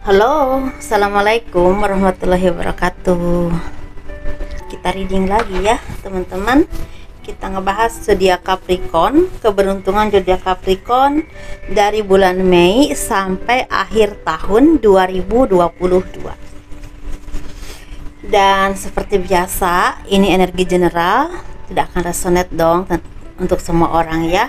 Halo, assalamualaikum warahmatullahi wabarakatuh. Kita reading lagi ya, teman-teman. Kita ngebahas zodiak Capricorn, keberuntungan zodiak Capricorn dari bulan Mei sampai akhir tahun 2022. Dan seperti biasa, ini energi general, tidak akan resonate dong untuk semua orang ya.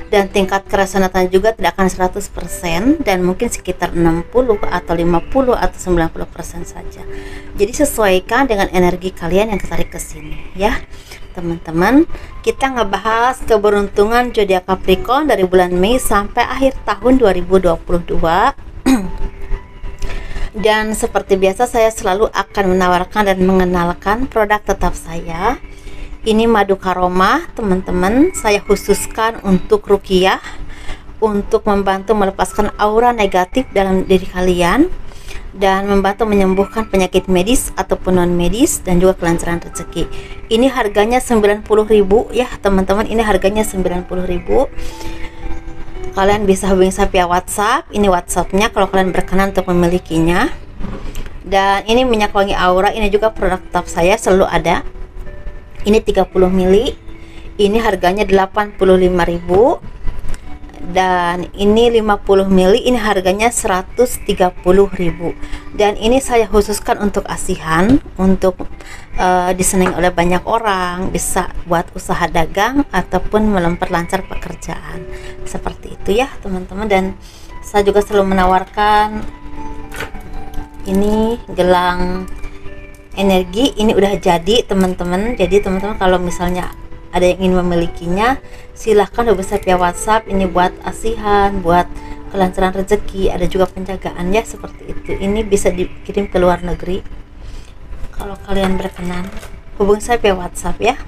Dan tingkat keresonatannya juga tidak akan 100% dan mungkin sekitar 60 atau 50 atau 90% saja. Jadi sesuaikan dengan energi kalian yang ketarik ke sini ya. Teman-teman, kita ngebahas keberuntungan zodiak Capricorn dari bulan Mei sampai akhir tahun 2022. Dan seperti biasa saya selalu akan menawarkan dan mengenalkan produk tetap saya. Ini madu karomah, teman-teman. Saya khususkan untuk ruqyah, untuk membantu melepaskan aura negatif dalam diri kalian dan membantu menyembuhkan penyakit medis ataupun non medis dan juga kelancaran rezeki. Ini harganya 90.000 ya, teman-teman. Ini harganya 90.000. Kalian bisa hubungi saya via WhatsApp. Ini WhatsAppnya kalau kalian berkenan untuk memilikinya. Dan ini minyak wangi aura, ini juga produk tetap saya selalu ada. Ini 30 mili, ini harganya 85.000, dan ini 50 mili, ini harganya 130.000. Dan ini saya khususkan untuk asihan, untuk disenangi oleh banyak orang, bisa buat usaha dagang ataupun memperlancar pekerjaan. Seperti itu ya teman-teman. Dan saya juga selalu menawarkan ini gelang energi, ini udah jadi teman-teman. Jadi teman-teman kalau misalnya ada yang ingin memilikinya, silahkan hubungi saya via WhatsApp. Ini buat asihan, buat kelancaran rezeki, ada juga penjagaan ya, seperti itu. Ini bisa dikirim ke luar negeri. Kalau kalian berkenan, hubungi saya via WhatsApp ya.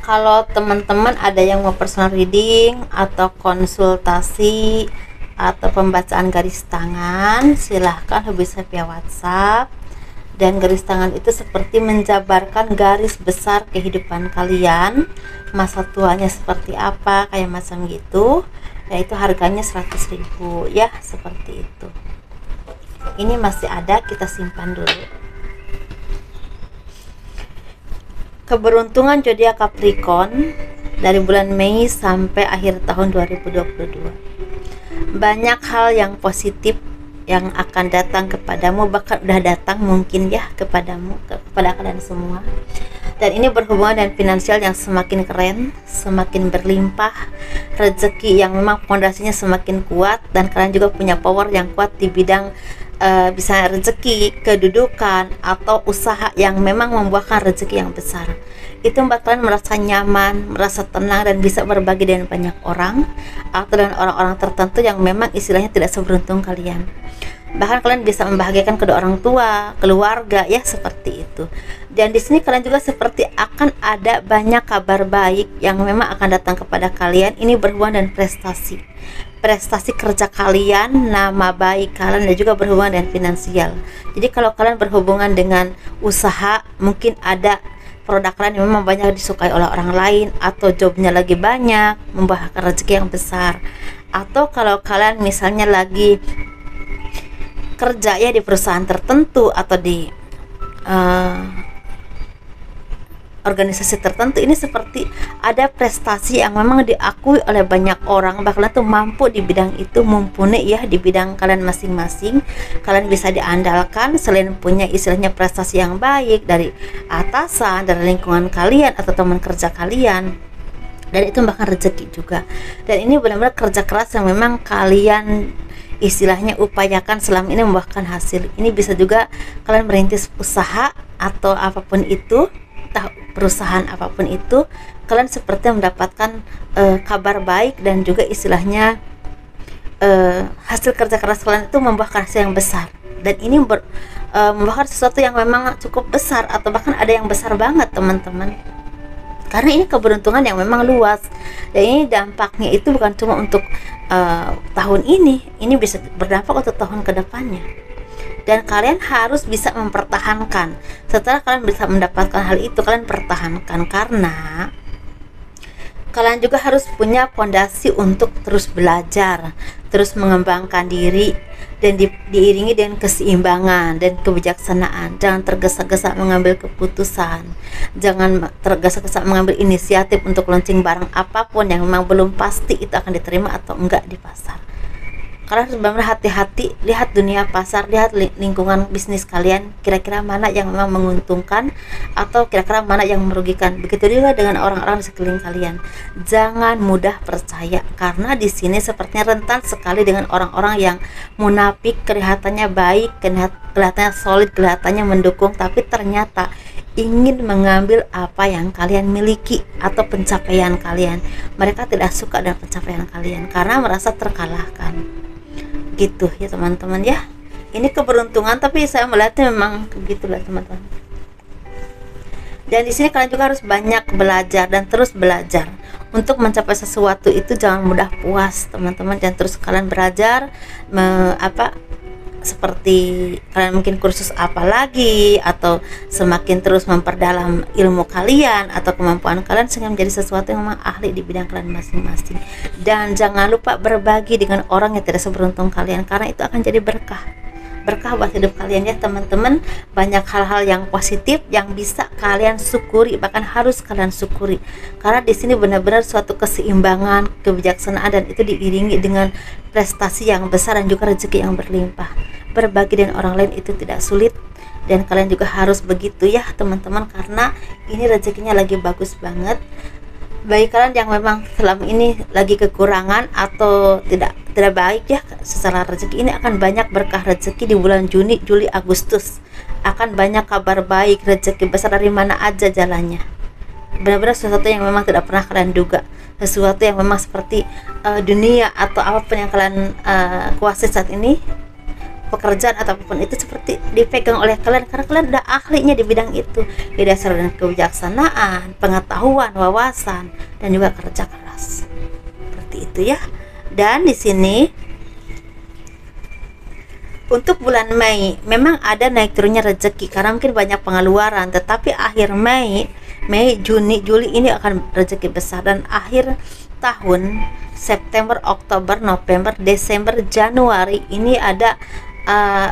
Kalau teman-teman ada yang mau personal reading atau konsultasi atau pembacaan garis tangan, silahkan hubungi saya via WhatsApp. Dan garis tangan itu seperti menjabarkan garis besar kehidupan kalian, masa tuanya seperti apa, kayak macam gitu. Dan itu harganya 100.000 ya, seperti itu. Ini masih ada, kita simpan dulu. Keberuntungan zodiak Capricorn dari bulan Mei sampai akhir tahun 2022. Banyak hal yang positif yang akan datang kepadamu, bahkan udah datang mungkin ya kepadamu, kepada kalian semua. Dan ini berhubungan dengan finansial yang semakin keren, semakin berlimpah, rezeki yang memang fondasinya semakin kuat, dan kalian juga punya power yang kuat di bidang bisa rezeki, kedudukan, atau usaha yang memang membuahkan rezeki yang besar. Itu membuat kalian merasa nyaman, merasa tenang, dan bisa berbagi dengan banyak orang atau dengan orang-orang tertentu yang memang istilahnya tidak seberuntung kalian. Bahkan kalian bisa membahagiakan kedua orang tua, keluarga ya, seperti itu. Dan di sini kalian juga seperti akan ada banyak kabar baik yang memang akan datang kepada kalian. Ini berhubungan dengan prestasi kerja kalian, nama baik kalian, dan juga berhubungan dengan finansial. Jadi kalau kalian berhubungan dengan usaha, mungkin ada produk kalian yang memang banyak disukai oleh orang lain, atau jobnya lagi banyak, membahagiakan rezeki yang besar. Atau kalau kalian misalnya lagi kerja ya di perusahaan tertentu atau di organisasi tertentu, ini seperti ada prestasi yang memang diakui oleh banyak orang, bahkan tuh mampu di bidang itu, mumpuni ya di bidang kalian masing-masing. Kalian bisa diandalkan selain punya istilahnya prestasi yang baik dari atasan, dari lingkungan kalian atau teman kerja kalian, dan itu bahkan rezeki juga. Dan ini benar-benar kerja keras yang memang kalian istilahnya upayakan selama ini membuahkan hasil. Ini bisa juga kalian merintis usaha atau apapun itu, perusahaan apapun itu, kalian seperti mendapatkan kabar baik, dan juga istilahnya hasil kerja keras kalian itu membuahkan hasil yang besar. Dan ini membuahkan sesuatu yang memang cukup besar, atau bahkan ada yang besar banget teman-teman, karena ini keberuntungan yang memang luas. Dan ini dampaknya itu bukan cuma untuk tahun ini bisa berdampak untuk tahun kedepannya. dan kalian harus bisa mempertahankan. Setelah kalian bisa mendapatkan hal itu, kalian pertahankan, karena kalian juga harus punya fondasi untuk terus belajar, terus mengembangkan diri, dan diiringi dengan keseimbangan dan kebijaksanaan. Jangan tergesa-gesa mengambil keputusan, jangan tergesa-gesa mengambil inisiatif untuk launching barang apapun yang memang belum pasti itu akan diterima atau enggak di pasar. Kalian harus benar-benar hati-hati, lihat dunia pasar, lihat lingkungan bisnis kalian, kira-kira mana yang memang menguntungkan atau kira-kira mana yang merugikan. Begitu juga dengan orang-orang di sekeliling kalian. Jangan mudah percaya, karena di sini sepertinya rentan sekali dengan orang-orang yang munafik, kelihatannya baik, kelihatannya solid, kelihatannya mendukung, tapi ternyata ingin mengambil apa yang kalian miliki atau pencapaian kalian. Mereka tidak suka dengan pencapaian kalian karena merasa terkalahkan. Gitu ya teman-teman ya. Ini keberuntungan, tapi saya melihatnya memang begitulah teman-teman. Dan di sini kalian juga harus banyak belajar dan terus belajar. Untuk mencapai sesuatu itu jangan mudah puas teman-teman, dan terus kalian belajar seperti kalian mungkin kursus apa lagi, atau semakin terus memperdalam ilmu kalian atau kemampuan kalian sehingga menjadi sesuatu yang memang ahli di bidang kalian masing-masing. Dan jangan lupa berbagi dengan orang yang tidak seberuntung kalian, karena itu akan jadi berkah buat hidup kalian ya teman-teman. Banyak hal-hal yang positif yang bisa kalian syukuri, bahkan harus kalian syukuri, karena di sini benar-benar suatu keseimbangan, kebijaksanaan, dan itu diiringi dengan prestasi yang besar dan juga rezeki yang berlimpah. Berbagi dengan orang lain itu tidak sulit, dan kalian juga harus begitu ya teman-teman, karena ini rezekinya lagi bagus banget. Bagi kalian yang memang selama ini lagi kekurangan atau tidak baik ya secara rezeki, ini akan banyak berkah rezeki di bulan Juni, Juli, Agustus. Akan banyak kabar baik, rezeki besar dari mana aja jalannya. Benar-benar sesuatu yang memang tidak pernah kalian duga, sesuatu yang memang seperti dunia atau apapun yang kalian kuasai saat ini, pekerjaan ataupun itu seperti dipegang oleh kalian karena kalian udah ahlinya di bidang itu, didasarkan dengan kebijaksanaan, pengetahuan, wawasan, dan juga kerja keras. Seperti itu ya. Dan di sini untuk bulan Mei memang ada naik turunnya rezeki karena mungkin banyak pengeluaran, tetapi akhir Mei, Juni, Juli ini akan rezeki besar, dan akhir tahun September, Oktober, November, Desember, Januari ini ada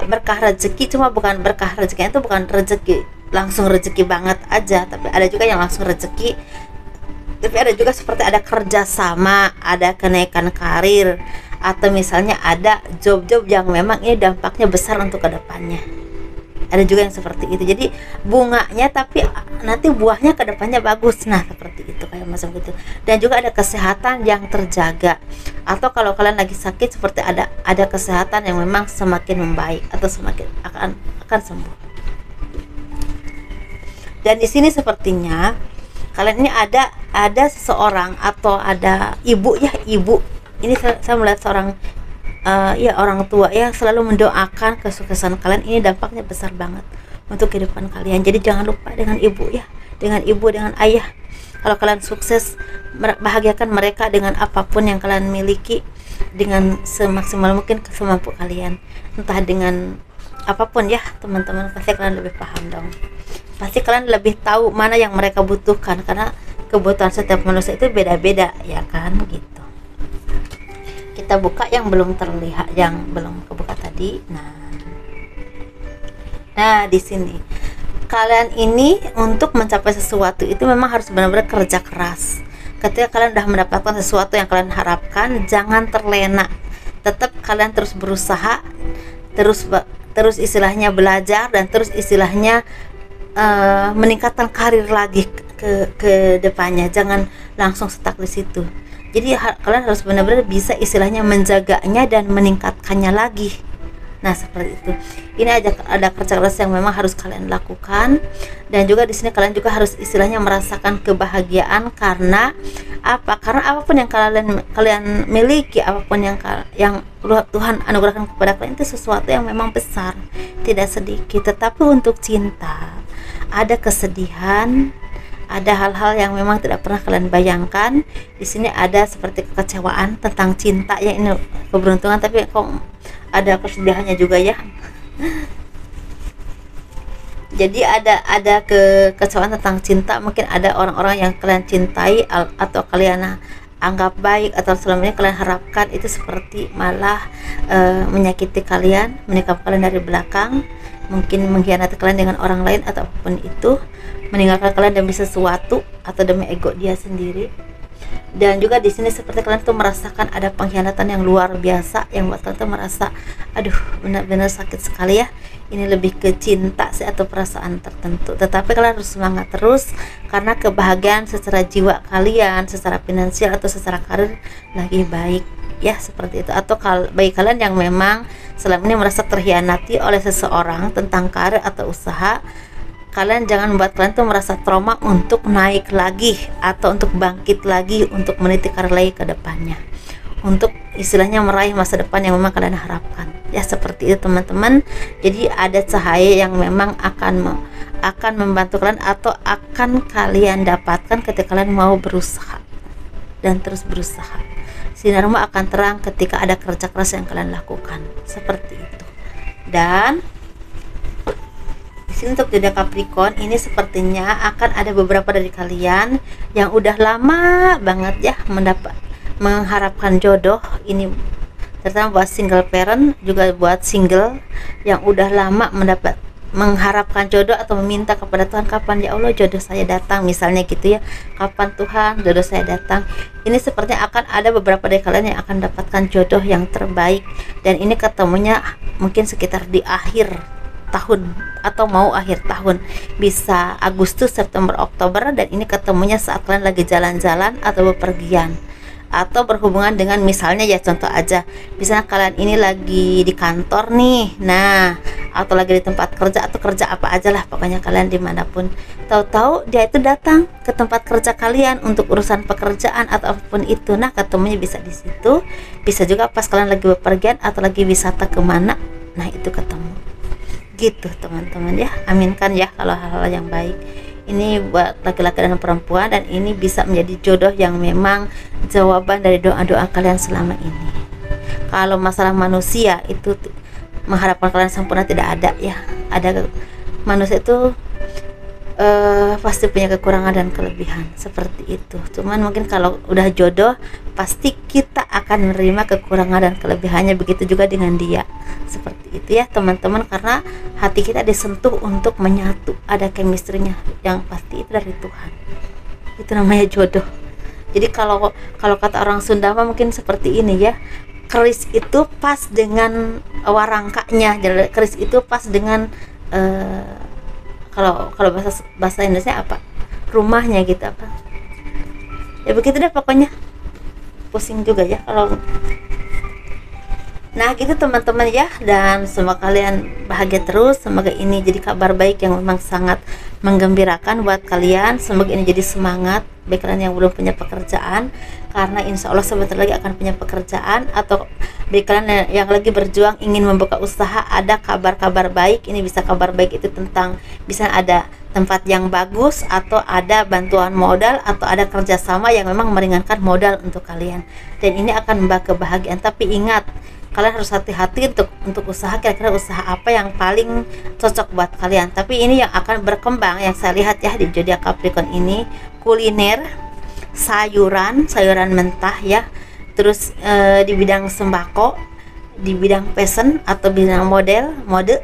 berkah rezeki. Cuma bukan berkah rezekinya itu bukan rezeki langsung rezeki banget aja, tapi ada juga yang langsung rezeki, tapi ada juga seperti ada kerjasama, ada kenaikan karir, atau misalnya ada job-job yang memang ini dampaknya besar untuk kedepannya. Ada juga yang seperti itu, jadi bunganya tapi nanti buahnya kedepannya bagus. Nah seperti itu, kayak macam gitu. Dan juga ada kesehatan yang terjaga, atau kalau kalian lagi sakit seperti ada kesehatan yang memang semakin membaik atau semakin akan sembuh. Dan di sini sepertinya kalian ini ada seseorang atau ada ibu ya, ibu ini saya melihat seorang orang tua yang selalu mendoakan kesuksesan kalian. Ini dampaknya besar banget untuk kehidupan kalian. Jadi jangan lupa dengan ibu ya, dengan ibu, dengan ayah. Kalau kalian sukses, bahagiakan mereka dengan apapun yang kalian miliki, dengan semaksimal mungkin semampu kalian. Entah dengan apapun ya teman-teman, pasti kalian lebih paham dong. Pasti kalian lebih tahu mana yang mereka butuhkan, karena kebutuhan setiap manusia itu beda-beda ya kan gitu. Kita buka yang belum terlihat, yang belum kebuka tadi. Nah di sini kalian ini untuk mencapai sesuatu itu memang harus benar-benar kerja keras. Ketika kalian sudah mendapatkan sesuatu yang kalian harapkan, jangan terlena. Tetap kalian terus berusaha, terus istilahnya belajar, dan terus istilahnya meningkatkan karir lagi ke depannya. Jangan langsung stuck di situ. Jadi kalian harus benar-benar bisa istilahnya menjaganya dan meningkatkannya lagi. Nah seperti itu. Ini ada kerja keras yang memang harus kalian lakukan, dan juga di sini kalian juga harus istilahnya merasakan kebahagiaan. Karena apa? Karena apapun yang kalian miliki, apapun yang Tuhan anugerahkan kepada kalian itu sesuatu yang memang besar, tidak sedikit. Tetapi untuk cinta ada kesedihan, ada hal-hal yang memang tidak pernah kalian bayangkan. Di sini ada seperti kekecewaan tentang cinta ya, ini keberuntungan, tapi kok ada kesedihannya juga ya. Jadi ada kekecewaan tentang cinta, mungkin ada orang-orang yang kalian cintai atau kalian anggap baik atau selama ini kalian harapkan itu seperti malah menyakiti kalian, menikam kalian dari belakang, mungkin mengkhianati kalian dengan orang lain atau apapun itu, meninggalkan kalian demi sesuatu atau demi ego dia sendiri. Dan juga di sini seperti kalian tuh merasakan ada pengkhianatan yang luar biasa yang buat kalian tuh merasa aduh benar-benar sakit sekali ya. Ini lebih ke cinta sih atau perasaan tertentu, tetapi kalian harus semangat terus karena kebahagiaan secara jiwa kalian, secara finansial atau secara karir lagi baik ya, seperti itu. Atau bagi kalian yang memang selama ini merasa terhianati oleh seseorang tentang karir atau usaha, kalian jangan membuat kalian tuh merasa trauma untuk naik lagi atau untuk bangkit lagi, untuk meniti karir lagi ke depannya, untuk istilahnya meraih masa depan yang memang kalian harapkan ya, seperti itu teman-teman. Jadi ada cahaya yang memang akan membantu kalian atau akan kalian dapatkan ketika kalian mau berusaha dan terus berusaha. Sinarmu akan terang ketika ada kerja keras yang kalian lakukan, seperti itu. Dan untuk zodiak Capricorn ini sepertinya akan ada beberapa dari kalian yang udah lama banget ya mengharapkan jodoh. Ini terutama buat single parent, juga buat single yang udah lama mengharapkan jodoh atau meminta kepada Tuhan, kapan ya Allah jodoh saya datang, misalnya gitu ya, kapan Tuhan jodoh saya datang. Ini sepertinya akan ada beberapa dari kalian yang akan dapatkan jodoh yang terbaik, dan ini ketemunya mungkin sekitar di akhir tahun atau mau akhir tahun, bisa Agustus, September, Oktober. Dan ini ketemunya saat kalian lagi jalan-jalan atau bepergian atau berhubungan dengan, misalnya ya contoh aja, misalnya kalian ini lagi di kantor nih, nah, atau lagi di tempat kerja atau kerja apa aja lah, pokoknya kalian dimanapun, tahu-tahu dia itu datang ke tempat kerja kalian untuk urusan pekerjaan atau apapun itu. Nah, ketemunya bisa di situ, bisa juga pas kalian lagi bepergian atau lagi wisata kemana, nah itu ketemu gitu teman-teman ya. Aminkan ya kalau hal-hal yang baik ini buat laki-laki dan perempuan, dan ini bisa menjadi jodoh yang memang jawaban dari doa-doa kalian selama ini. Kalau masalah manusia itu mengharapkan kalian sempurna tidak ada ya, ada manusia itu pasti punya kekurangan dan kelebihan, seperti itu. Cuman mungkin kalau udah jodoh pasti kita akan menerima kekurangan dan kelebihannya, begitu juga dengan dia, seperti itu ya teman-teman, karena hati kita disentuh untuk menyatu, ada chemistry-nya yang pasti itu dari Tuhan. Itu namanya jodoh. Jadi kalau kata orang Sunda mungkin seperti ini ya, keris itu pas dengan warangkanya, jadi keris itu pas dengan kalau bahasa Indonesia apa, rumahnya gitu apa ya, begitu deh pokoknya, pusing juga ya kalau. Nah gitu teman-teman ya, dan semoga kalian bahagia terus, semoga ini jadi kabar baik yang memang sangat menggembirakan buat kalian. Semoga ini jadi semangat bagi kalian yang belum punya pekerjaan, karena insya Allah sebentar lagi akan punya pekerjaan, atau bagi kalian yang lagi berjuang ingin membuka usaha, ada kabar-kabar baik. Ini bisa kabar baik itu tentang bisa ada tempat yang bagus, atau ada bantuan modal, atau ada kerjasama yang memang meringankan modal untuk kalian, dan ini akan membawa kebahagiaan. Tapi ingat, kalian harus hati-hati untuk usaha, kira-kira usaha apa yang paling cocok buat kalian. Tapi ini yang akan berkembang, yang saya lihat ya di zodiak Capricorn ini, kuliner, sayuran mentah ya, terus di bidang sembako, di bidang fashion atau bidang mode,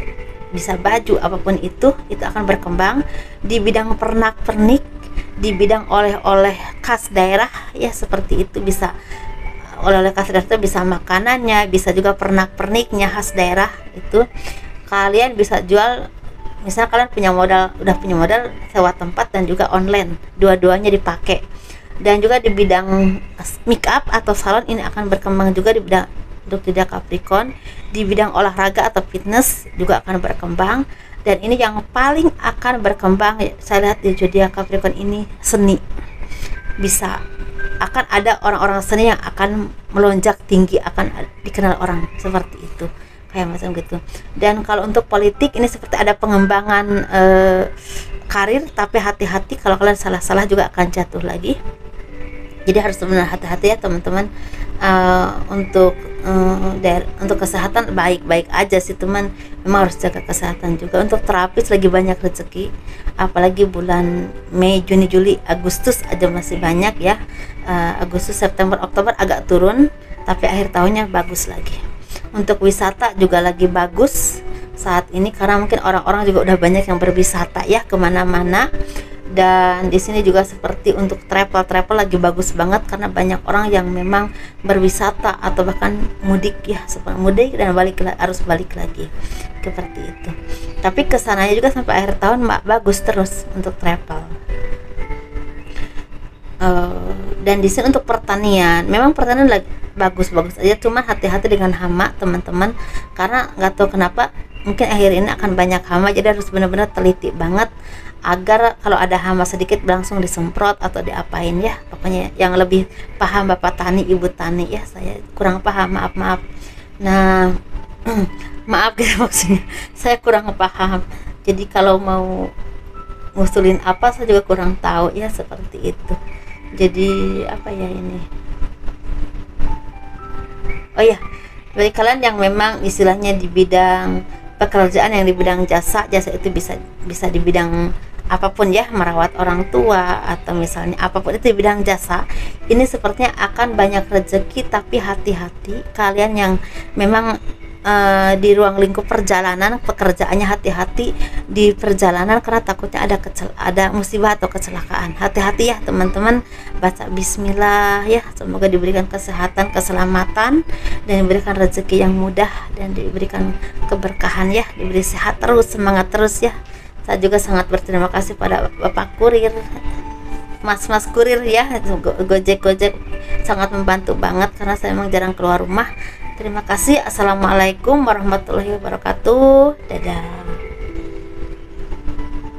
bisa baju apapun itu akan berkembang. Di bidang pernak-pernik, di bidang oleh-oleh khas daerah ya, seperti itu, bisa oleh-oleh khas daerah itu bisa makanannya, bisa juga pernak-perniknya khas daerah itu kalian bisa jual. Misalnya kalian udah punya modal sewa tempat dan juga online, dua-duanya dipakai. Dan juga di bidang make up atau salon, ini akan berkembang juga di bidang untuk zodiak Capricorn. Di bidang olahraga atau fitness juga akan berkembang. Dan ini yang paling akan berkembang saya lihat di zodiak Capricorn ini, seni. Bisa akan ada orang-orang seni yang akan melonjak tinggi, akan dikenal orang, seperti itu, kayak macam gitu. Dan kalau untuk politik ini seperti ada pengembangan karir, tapi hati-hati kalau kalian salah-salah juga akan jatuh lagi. Jadi harus benar hati-hati ya teman-teman. Untuk kesehatan baik-baik aja sih teman, memang harus jaga kesehatan juga. Untuk terapis lagi banyak rezeki, apalagi bulan Mei, Juni, Juli, Agustus aja masih banyak ya. Agustus, September, Oktober agak turun, tapi akhir tahunnya bagus lagi. Untuk wisata juga lagi bagus saat ini, karena mungkin orang-orang juga udah banyak yang berwisata ya kemana-mana. Dan di sini juga seperti untuk travel lagi bagus banget, karena banyak orang yang memang berwisata atau bahkan mudik ya, seperti mudik dan harus balik lagi seperti itu. Tapi kesananya juga sampai akhir tahun bagus terus untuk travel. Dan di sini untuk pertanian, memang pertanian lagi bagus-bagus aja, cuma hati-hati dengan hama teman-teman, karena nggak tahu kenapa mungkin akhir ini akan banyak hama, jadi harus benar-benar teliti banget agar kalau ada hama sedikit langsung disemprot atau diapain ya. Pokoknya yang lebih paham Bapak Tani, Ibu Tani ya, saya kurang paham, maaf. Nah maaf gitu maksudnya, saya kurang paham, jadi kalau mau ngusulin apa saya juga kurang tahu ya, seperti itu. Jadi apa ya ini, oh ya, bagi kalian yang memang istilahnya di bidang pekerjaan yang di bidang jasa itu bisa di bidang apapun ya, merawat orang tua atau misalnya apapun itu di bidang jasa, ini sepertinya akan banyak rezeki. Tapi hati-hati kalian yang memang di ruang lingkup perjalanan pekerjaannya, hati-hati di perjalanan, karena takutnya ada musibah atau kecelakaan. Hati-hati ya teman-teman, baca bismillah ya, semoga diberikan kesehatan, keselamatan, dan diberikan rezeki yang mudah, dan diberikan keberkahan ya, diberi sehat terus, semangat terus ya. Saya juga sangat berterima kasih pada Bapak kurir, mas-mas kurir ya, Gojek sangat membantu banget, karena saya memang jarang keluar rumah. Terima kasih. Assalamualaikum warahmatullahi wabarakatuh. Dadah.